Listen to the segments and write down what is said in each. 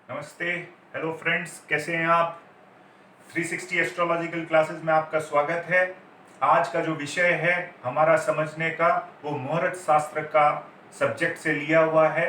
नमस्ते। Hello friends, कैसे हैं आप? 360 एस्ट्रोलॉजिकल क्लासेस में आपका स्वागत है। आज का जो विषय है हमारा समझने का, वो मुहूर्त शास्त्र का सब्जेक्ट से लिया हुआ है।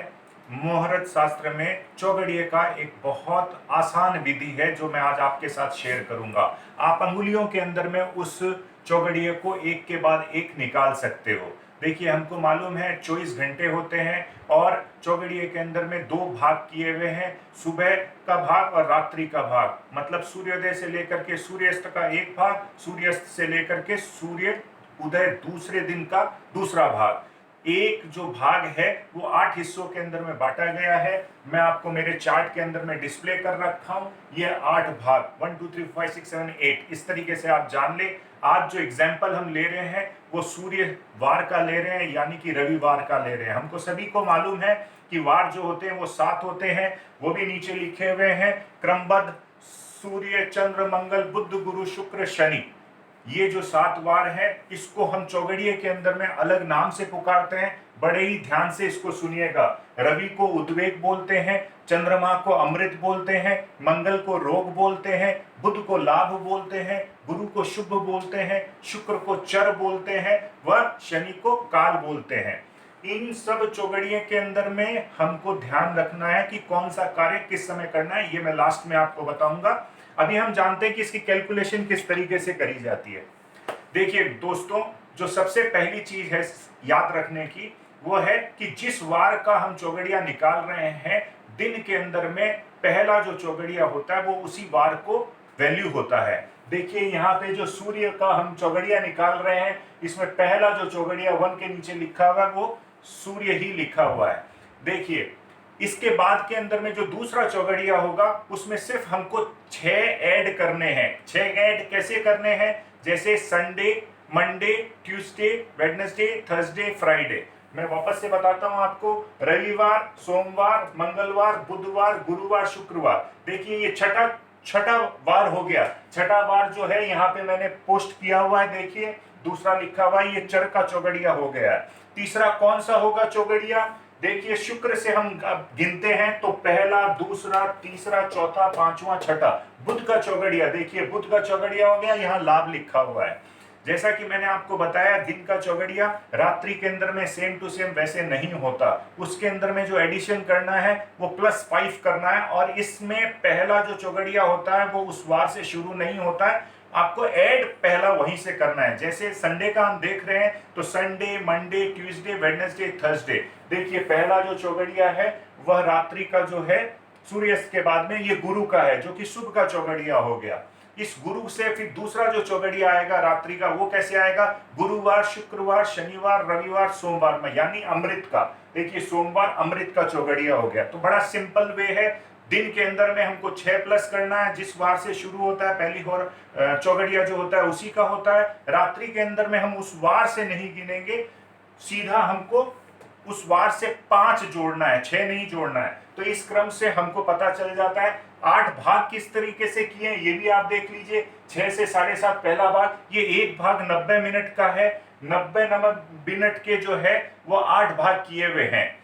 मुहूर्त शास्त्र में चौगड़िए का एक बहुत आसान विधि है जो मैं आज आपके साथ शेयर करूंगा। आप अंगुलियों के अंदर में उस चौगड़िए को एक के बाद एक निकाल सकते हो। देखिए, हमको मालूम है 24 घंटे होते हैं और चौगड़िए के अंदर में दो भाग किए हुए हैं, सुबह का भाग और रात्रि का भाग। मतलब सूर्योदय से लेकर के सूर्यास्त का एक भाग, सूर्यास्त से लेकर के सूर्य उदय दूसरे दिन का दूसरा भाग। एक जो भाग है वो 8 हिस्सों के अंदर में बांटा गया है। मैं आपको मेरे चार्ट के अंदर में डिस्प्ले कर रखा हूं। ये 8 भाग 1 2 3 5 6 7 8 इस तरीके से आप जान ले। आज जो एग्जाम्पल हम ले रहे हैं वो सूर्यवार का ले रहे हैं, यानी कि रविवार का ले रहे हैं। हमको सभी को मालूम है कि वार जो होते हैं वो 7 होते हैं, वो भी नीचे लिखे हुए हैं क्रमबद्ध। सूर्य, चंद्र, मंगल, बुध, गुरु, शुक्र, शनि, ये जो 7 वार है इसको हम चौगड़िए के अंदर में अलग नाम से पुकारते हैं। बड़े ही ध्यान से इसको सुनिएगा। रवि को उद्वेग बोलते हैं, चंद्रमा को अमृत बोलते हैं, मंगल को रोग बोलते हैं, बुध को लाभ बोलते हैं, गुरु को शुभ बोलते हैं, शुक्र को चर बोलते हैं, व शनि को काल बोलते हैं। इन सब चौगड़िए के अंदर में हमको ध्यान रखना है कि कौन सा कार्य किस समय करना है, ये मैं लास्ट में आपको बताऊंगा। अभी हम जानते हैं कि इसकी कैलकुलेशन किस तरीके से करी जाती है। देखिए दोस्तों, जो सबसे पहली चीज है याद रखने की, वो है कि जिस वार का हम चौगड़िया निकाल रहे हैं, दिन के अंदर में पहला जो चौगड़िया होता है वो उसी वार को वैल्यू होता है। देखिए, यहाँ पे जो सूर्य का हम चौगड़िया निकाल रहे हैं, इसमें पहला जो चौगड़िया 1 के नीचे लिखा हुआ है वो सूर्य ही लिखा हुआ है। देखिए, इसके बाद के अंदर में जो दूसरा चौगड़िया होगा उसमें सिर्फ हमको 6 ऐड करने हैं। 6 ऐड कैसे करने हैं? जैसे Sunday, Monday, Tuesday, Wednesday, Thursday, Friday. मैं वापस से बताता हूं आपको। रविवार, सोमवार, मंगलवार, बुधवार, गुरुवार, शुक्रवार। देखिए, ये छठा वार हो गया। छठा वार जो है यहाँ पे मैंने पोस्ट किया हुआ है, देखिए दूसरा लिखा हुआ है, ये चर का चौगड़िया हो गया है। तीसरा कौन सा होगा चौगड़िया? देखिए, शुक्र से हम गिनते हैं तो पहला, दूसरा, तीसरा, चौथा, पांचवा, छठा। बुध का चौगड़िया, देखिए बुध का चौगड़िया हो गया, यहाँ लाभ लिखा हुआ है। जैसा कि मैंने आपको बताया, दिन का चौगड़िया रात्रि के अंदर में सेम टू सेम वैसे नहीं होता। उसके अंदर में जो एडिशन करना है वो +5 करना है, और इसमें पहला जो चौगड़िया होता है वो उस वार से शुरू नहीं होता है, आपको ऐड पहला वहीं से करना है। जैसे संडे का हम देख रहे हैं तो Sunday, Monday, Tuesday, Wednesday, Thursday. देखिए, पहला जो चौगड़िया है वह रात्रि का जो है सूर्यास्त के बाद में, ये गुरु का है जो कि शुभ का चौगड़िया हो गया। इस गुरु से फिर दूसरा जो चौगड़िया आएगा रात्रि का, वो कैसे आएगा? गुरुवार, शुक्रवार, शनिवार, रविवार, सोमवार में, यानी अमृत का। देखिए, सोमवार अमृत का चौगड़िया हो गया। तो बड़ा सिंपल वे है। दिन के अंदर में हमको 6+ करना है, जिस वार से शुरू होता है पहली और चौगड़िया जो होता है उसी का होता है। रात्रि के अंदर में हम उस वार से नहीं गिनेंगे, सीधा हमको उस वार से 5 जोड़ना है, 6 नहीं जोड़ना है। तो इस क्रम से हमको पता चल जाता है। 8 भाग किस तरीके से किए ये भी आप देख लीजिए। 6 से 7.5 पहला भाग, ये एक भाग 90 मिनट का है। 90 मिनट के जो है वो 8 भाग किए हुए हैं।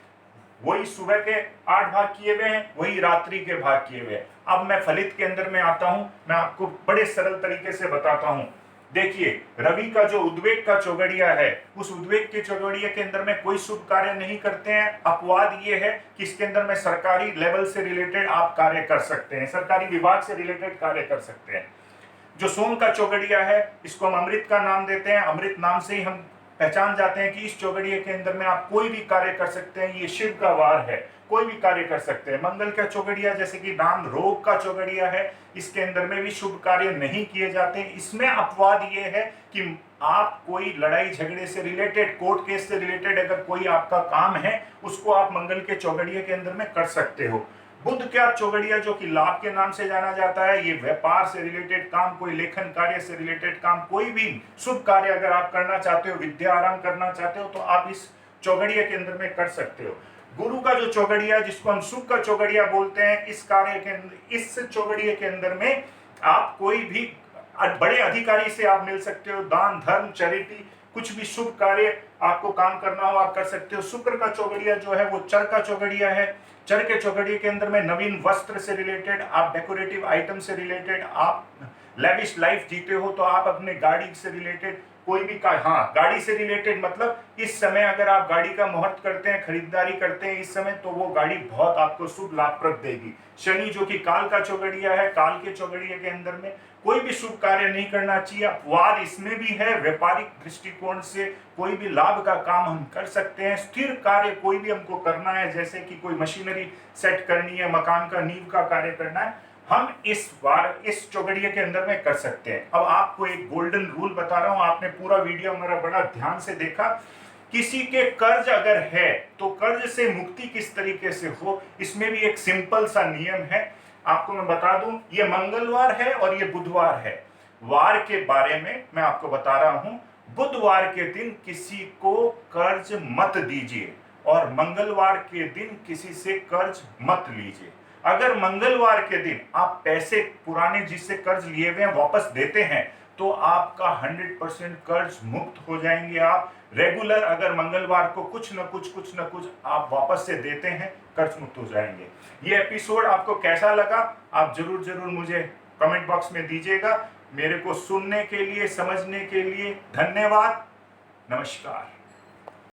वही सुबह के 8 भाग किए हुए हैं, वही रात्रि के भाग किए हुए हैं। अब मैं फलित के अंदर में आता हूं, मैं आपको बड़े सरल तरीके से बताता हूं। देखिए, रवि का जो उद्वेग का चौगड़िया है, उस उद्वेग के चौगड़िया के अंदर में कोई शुभ कार्य नहीं करते हैं। अपवाद ये है कि इसके अंदर में सरकारी लेवल से रिलेटेड आप कार्य कर सकते हैं, सरकारी विभाग से रिलेटेड कार्य कर सकते हैं। जो सोम का चौगड़िया है, इसको हम अमृत का नाम देते हैं। अमृत नाम से ही हम पहचान जाते हैं कि इस चौगड़िए के अंदर में आप कोई भी कार्य कर सकते हैं। ये शिव का वार है, कोई भी कार्य कर सकते हैं। मंगल का चौगड़िया, जैसे कि नाम रोग का चौगड़िया है, इसके अंदर में भी शुभ कार्य नहीं किए जाते। इसमें अपवाद ये है कि आप कोई लड़ाई झगड़े से रिलेटेड, कोर्ट केस से रिलेटेड अगर कोई आपका काम है, उसको आप मंगल के चौगड़िए के अंदर में कर सकते हो। बुध का चौगड़िया, जो कि लाभ के नाम से जाना जाता है, ये व्यापार से रिलेटेड काम, कोई लेखन कार्य से रिलेटेड काम, कोई भी शुभ कार्य अगर आप करना चाहते हो, विद्या आराम करना चाहते हो, तो आप इस चौगड़िया के अंदर में कर सकते हो। गुरु का जो चौगड़िया, जिसको हम शुभ का चौगड़िया बोलते हैं, इस कार्य के अंदर, इस चौगड़िए के अंदर में आप कोई भी बड़े अधिकारी से आप मिल सकते हो। दान, धर्म, चैरिटी, कुछ भी शुभ कार्य आपको काम करना हो आप कर सकते हो। शुक्र का चौगड़िया जो है वो चर का चौगड़िया है। चरखे चौघड़िए के अंदर में नवीन वस्त्र से रिलेटेड, आप डेकोरेटिव आइटम से रिलेटेड, आप लेविश लाइफ जीते हो तो आप अपने गाड़ी से रिलेटेड कोई भी हाँ, गाड़ी से रिलेटेड मतलब इस समय अगर आप गाड़ी का मुहूर्त करते हैं, खरीदारी करते हैं इस समय, तो वो गाड़ी बहुत आपको शुभ लाभप्रद देगी। शनि जो कि काल का चौघड़िया है, काल के चौघड़िए के अंदर में कोई भी शुभ कार्य नहीं करना चाहिए। वार इसमें भी है, व्यापारिक दृष्टिकोण से कोई भी लाभ का काम हम कर सकते हैं। स्थिर कार्य कोई भी हमको करना है, जैसे कि कोई मशीनरी सेट करनी है, मकान का नींव का कार्य करना है, हम इस चौघड़िए के अंदर में कर सकते हैं। अब आपको एक गोल्डन रूल बता रहा हूं, आपने पूरा वीडियो हमारा बड़ा ध्यान से देखा। किसी के कर्ज अगर है तो कर्ज से मुक्ति किस तरीके से हो, इसमें भी एक सिंपल सा नियम है, आपको मैं बता दूं। ये मंगलवार है और ये बुधवार है। वार के बारे में मैं आपको बता रहा हूं। बुधवार के दिन किसी को कर्ज मत दीजिए और मंगलवार के दिन किसी से कर्ज मत लीजिए। अगर मंगलवार के दिन आप पैसे पुराने जिससे कर्ज लिए हुए हैं वापस देते हैं तो आपका 100% कर्ज मुक्त हो जाएंगे। आप रेगुलर अगर मंगलवार को कुछ न कुछ आप वापस से देते हैं, कर्ज मुक्त हो जाएंगे। ये एपिसोड आपको कैसा लगा आप जरूर मुझे कमेंट बॉक्स में दीजिएगा। मेरे को सुनने के लिए, समझने के लिए धन्यवाद। नमस्कार।